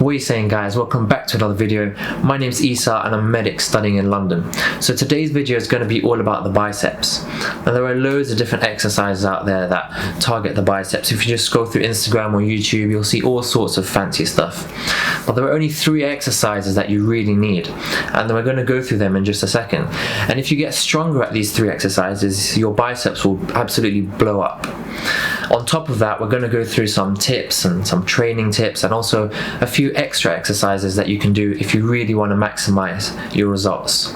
What are you saying, guys? Welcome back to another video. My name's Isa and I'm a medic studying in London. So today's video is going to be all about the biceps. Now there are loads of different exercises out there that target the biceps. If you just scroll through Instagram or YouTube, you'll see all sorts of fancy stuff. But there are only 3 exercises that you really need, and then we're going to go through them in just a second. And if you get stronger at these 3 exercises, your biceps will absolutely blow up. On top of that, we're going to go through some tips and some training tips, and also a few extra exercises that you can do if you really want to maximize your results.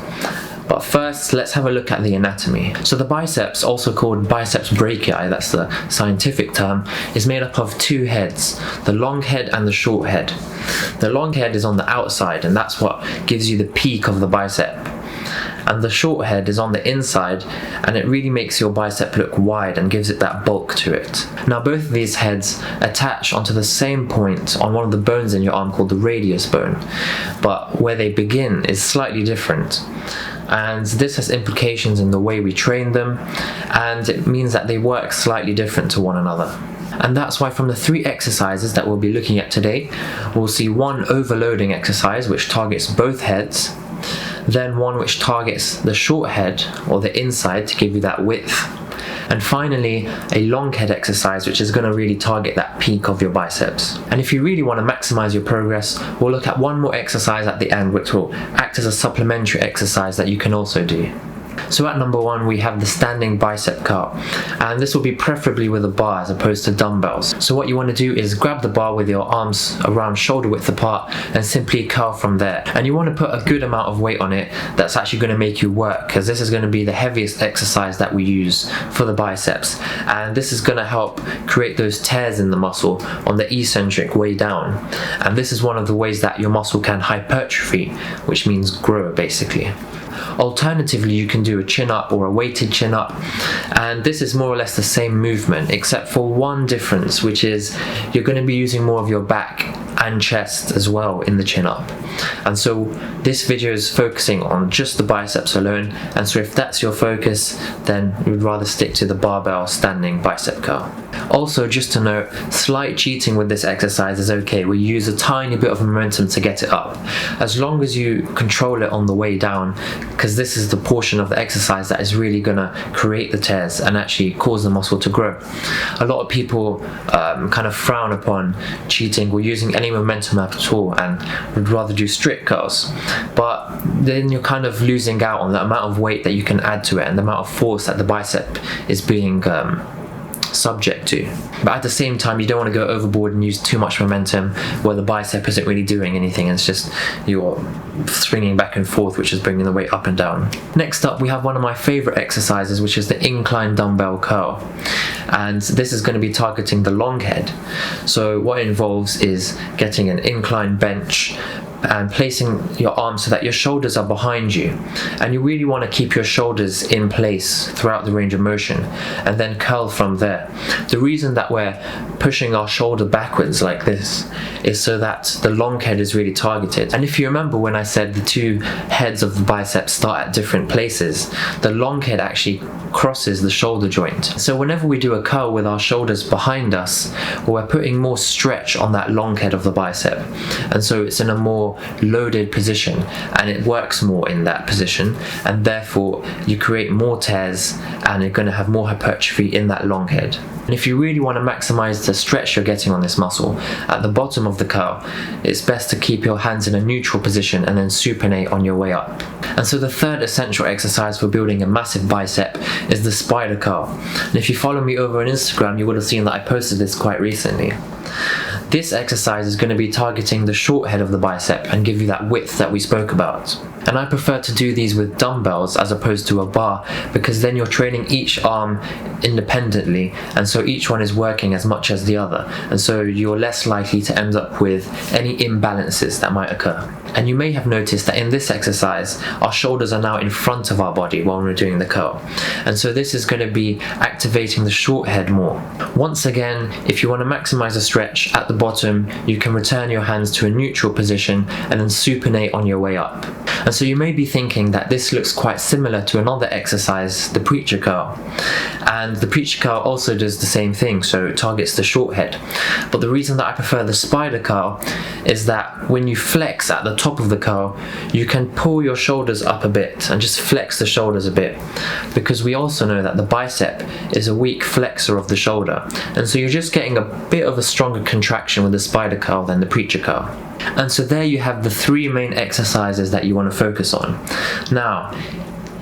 But first, let's have a look at the anatomy. So the biceps, also called biceps brachii, that's the scientific term, is made up of 2 heads, the long head and the short head. The long head is on the outside, and that's what gives you the peak of the bicep. And the short head is on the inside, and it really makes your bicep look wide and gives it that bulk to it. Now both of these heads attach onto the same point on one of the bones in your arm called the radius bone, but where they begin is slightly different. And this has implications in the way we train them, and it means that they work slightly different to one another. And that's why from the 3 exercises that we'll be looking at today, we'll see one overloading exercise which targets both heads, then one which targets the short head or the inside to give you that width, and finally a long head exercise which is going to really target that peak of your biceps. And if you really want to maximize your progress, we'll look at one more exercise at the end which will act as a supplementary exercise that you can also do. So at number 1 we have the standing bicep curl, and this will be preferably with a bar as opposed to dumbbells. So what you want to do is grab the bar with your arms around shoulder width apart and simply curl from there. And you want to put a good amount of weight on it that's actually going to make you work, because this is going to be the heaviest exercise that we use for the biceps, and this is going to help create those tears in the muscle on the eccentric way down. And this is one of the ways that your muscle can hypertrophy, which means grow basically. Alternatively, you can do a chin up or a weighted chin up, and this is more or less the same movement except for one difference, which is you're going to be using more of your back and chest as well in the chin up. And so this video is focusing on just the biceps alone, and so if that's your focus, then you'd rather stick to the barbell standing bicep curl. Also, just to note, slight cheating with this exercise is okay. We use a tiny bit of momentum to get it up, as long as you control it on the way down, because this is the portion of the exercise that is really going to create the tears and actually cause the muscle to grow. A lot of people kind of frown upon cheating or using any momentum at all and would rather do strict curls, but then you're kind of losing out on the amount of weight that you can add to it and the amount of force that the bicep is being subject to. But at the same time, you don't want to go overboard and use too much momentum where the bicep isn't really doing anything. It's just you're swinging back and forth, which is bringing the weight up and down. Next up, we have one of my favorite exercises, which is the incline dumbbell curl, and this is going to be targeting the long head. So what it involves is getting an incline bench and placing your arms so that your shoulders are behind you, and you really want to keep your shoulders in place throughout the range of motion and then curl from there. The reason that we're pushing our shoulder backwards like this is so that the long head is really targeted. And if you remember when I said the 2 heads of the biceps start at different places, the long head actually crosses the shoulder joint. So whenever we do a curl with our shoulders behind us, we're putting more stretch on that long head of the bicep, and so it's in a more loaded position and it works more in that position, and therefore you create more tears and you're going to have more hypertrophy in that long head. And if you really want to maximize the stretch you're getting on this muscle, at the bottom of the curl, it's best to keep your hands in a neutral position and then supinate on your way up. And so the 3rd essential exercise for building a massive bicep is the spider curl. And if you follow me over on Instagram, you would have seen that I posted this quite recently. This exercise is going to be targeting the short head of the bicep and give you that width that we spoke about. And I prefer to do these with dumbbells as opposed to a bar, because then you're training each arm independently, and so each one is working as much as the other, and so you're less likely to end up with any imbalances that might occur. And you may have noticed that in this exercise, our shoulders are now in front of our body while we're doing the curl. And so this is going to be activating the short head more. Once again, if you want to maximize the stretch at the bottom, you can return your hands to a neutral position and then supinate on your way up. And so you may be thinking that this looks quite similar to another exercise, the preacher curl. And the preacher curl also does the same thing, so it targets the short head. But the reason that I prefer the spider curl is that when you flex at the top of the curl, you can pull your shoulders up a bit and just flex the shoulders a bit, because we also know that the bicep is a weak flexor of the shoulder, and so you're just getting a bit of a stronger contraction with the spider curl than the preacher curl. And so there you have the three main exercises that you want to focus on. Now,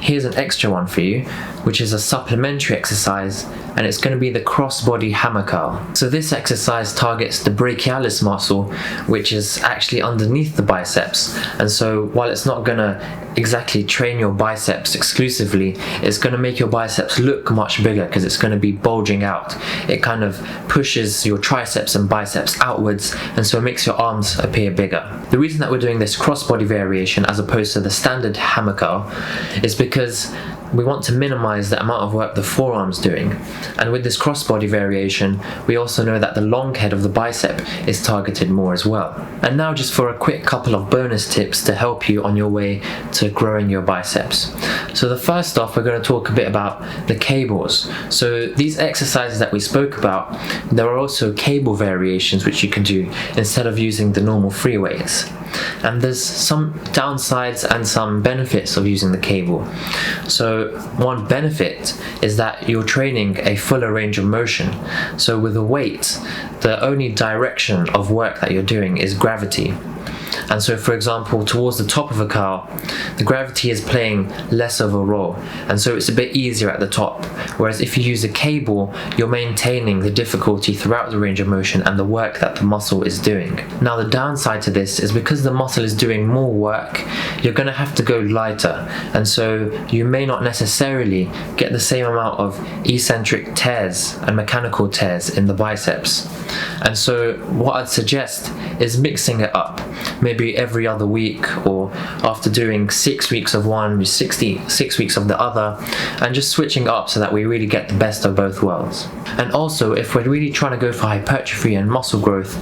here's an extra one for you, which is a supplementary exercise, and it's going to be the cross-body hammer curl. So this exercise targets the brachialis muscle, which is actually underneath the biceps, and so while it's not going to exactly train your biceps exclusively, it's going to make your biceps look much bigger because it's going to be bulging out. It kind of pushes your triceps and biceps outwards, and so it makes your arms appear bigger. The reason that we're doing this cross-body variation as opposed to the standard hammer curl is because we want to minimize the amount of work the forearm's doing. And with this crossbody variation, we also know that the long head of the bicep is targeted more as well. And now just for a quick couple of bonus tips to help you on your way to growing your biceps. So the first off, we're going to talk a bit about the cables. So these exercises that we spoke about, there are also cable variations which you can do instead of using the normal free weights. And there's some downsides and some benefits of using the cable. So one benefit is that you're training a fuller range of motion. So with a weight, the only direction of work that you're doing is gravity. And so, for example, towards the top of a curl, the gravity is playing less of a role, and so it's a bit easier at the top. Whereas if you use a cable, you're maintaining the difficulty throughout the range of motion and the work that the muscle is doing. Now, the downside to this is because the muscle is doing more work, you're going to have to go lighter, and so you may not necessarily get the same amount of eccentric tears and mechanical tears in the biceps. And so what I'd suggest is mixing it up, maybe every other week, or after doing 6 weeks of one, 6 weeks of the other, and just switching up so that we really get the best of both worlds. And also, if we're really trying to go for hypertrophy and muscle growth,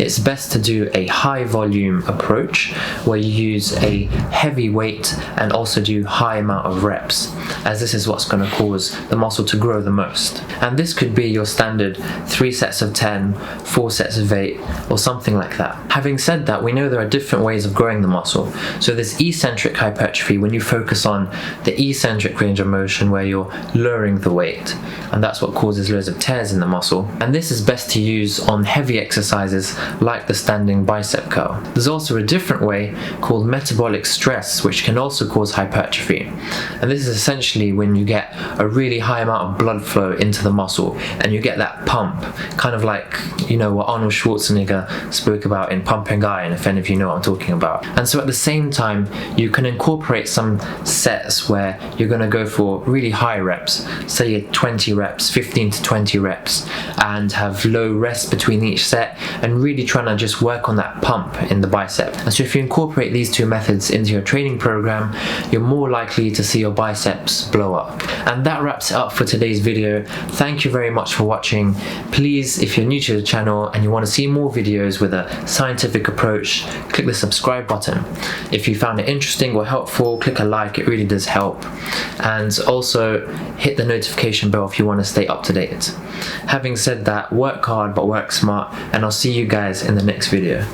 it's best to do a high volume approach where you use a heavy weight and also do high amount of reps, as this is what's going to cause the muscle to grow the most. And this could be your standard 3 sets of 10, 4 sets of 8, or something like that. Having said that, we know there are different ways of growing the muscle. So there's eccentric hypertrophy, when you focus on the eccentric range of motion where you're lowering the weight, and that's what causes loads of tears in the muscle. And this is best to use on heavy exercises like the standing bicep curl. There's also a different way called metabolic stress, which can also cause hypertrophy. And this is essentially when you get a really high amount of blood flow into the muscle and you get that pump, kind of like, you know, what Arnold Schwarzenegger spoke about in Pumping Iron, if any of you know what I'm talking about. And so at the same time, you can incorporate some sets where you're going to go for really high reps, say 20 reps, 15 to 20 reps, and have low rest between each set, and really trying to just work on that pump in the bicep. And so if you incorporate these two methods into your training program, you're more likely to see your biceps blow up. And that wraps it up for today's video. Thank you very much for watching. Please, if you're new to the channel and you want to see more videos with a scientific approach, click the subscribe button. If you found it interesting or helpful, click a like, it really does help. And also hit the notification bell if you want to stay up to date. Having said that, work hard but work smart, and I'll see you guys in the next video.